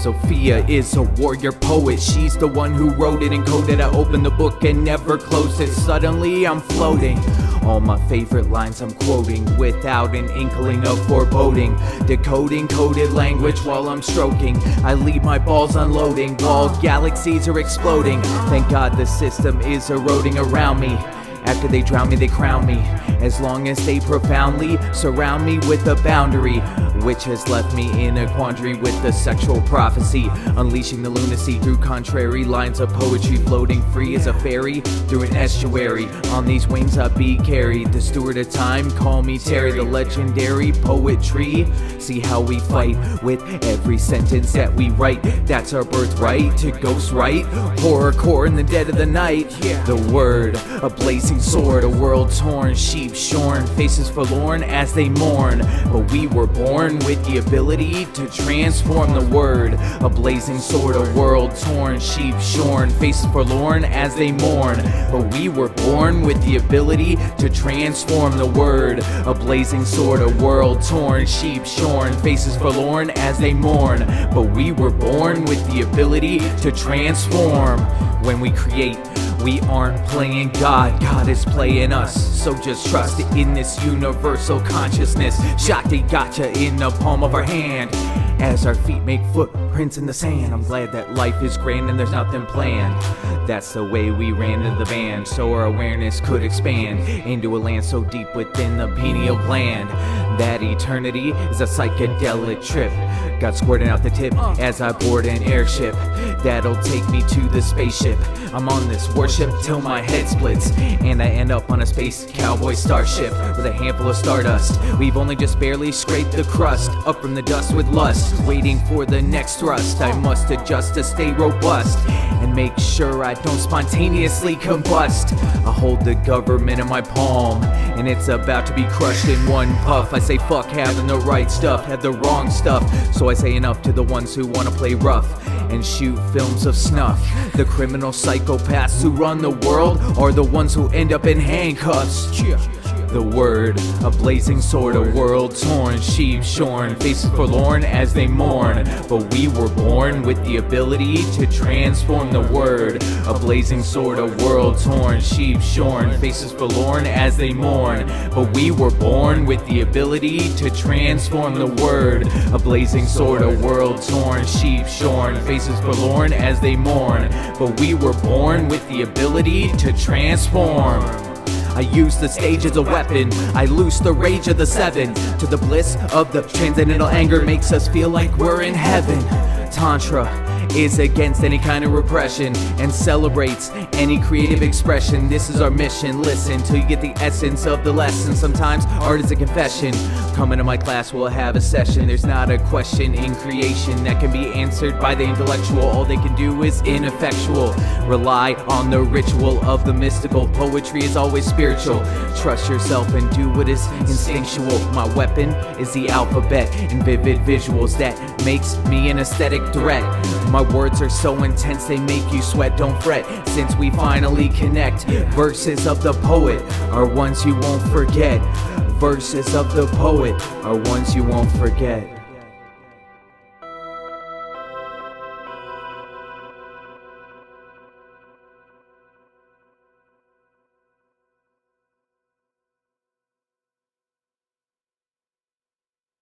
Sophia is a warrior poet. She's the one who wrote it and coded. I opened the book and never closed it. Suddenly I'm floating. All my favorite lines I'm quoting without an inkling of foreboding. Decoding coded language while I'm stroking. I leave my balls unloading while galaxies are exploding. Thank God the system is eroding around me. After they drown me, they crown me. As long as they profoundly surround me with a boundary, which has left me in a quandary with the sexual prophecy, unleashing the lunacy through contrary lines of poetry, floating free as a fairy through an estuary. On these wings I be carried, the steward of time, call me Terry, the legendary poetry. See how we fight with every sentence that we write. That's our birthright to ghost write. Horrorcore in the dead of the night. The word, a blazing sword, a world torn, sheep shorn, faces forlorn as they mourn. But we were born with the ability to transform the word. A blazing sword, a world torn, sheep shorn, faces forlorn as they mourn. But we were born with the ability to transform the word. A blazing sword, a world torn, sheep shorn, faces forlorn as they mourn. But we were born with the ability to transform. When we create, we aren't playing God, God is playing us. So just trust in this universal consciousness. Shakti gotcha in the palm of our hand as our feet make footprints in the sand. I'm glad that life is grand and there's nothing planned. That's the way we ran to the band, so our awareness could expand into a land so deep within the pineal gland that eternity is a psychedelic trip. Got squirting out the tip as I board an airship that'll take me to the spaceship. I'm on this warship till my head splits and I end up on a space cowboy starship with a handful of stardust. We've only just barely scraped the crust up from the dust with lust, waiting for the next thrust. I must adjust to stay robust and make sure I don't spontaneously combust. I hold the government in my palm and it's about to be crushed in one puff. I say fuck having the right stuff, had the wrong stuff. So I say enough to the ones who wanna play rough and shoot films of snuff. The criminal psychopaths who run the world are the ones who end up in handcuffs. The word, a blazing sword, a world torn, sheep shorn, faces forlorn as they mourn. But we were born with the ability to transform the word. A blazing sword, a world torn, sheep shorn, faces forlorn as they mourn. But we were born with the ability to transform the word. A blazing sword, a world torn, sheep shorn, faces forlorn as they mourn. But we were born with the ability to transform. I use the stage as a weapon. I loose the rage of the seven. To the bliss of the transcendental anger makes us feel like we're in heaven. Tantra is against any kind of repression and celebrates any creative expression. This is our mission. Listen till you get the essence of the lesson. Sometimes art is a confession. Come into my class, we'll have a session. There's not a question in creation that can be answered by the intellectual. All they can do is ineffectual. Rely on the ritual of the mystical. Poetry is always spiritual. Trust yourself and do what is instinctual. My weapon is the alphabet and vivid visuals that makes me an aesthetic threat. My words are so intense they make you sweat, don't fret, since we finally connect. Verses of the poet are ones you won't forget. Verses of the poet are ones you won't forget.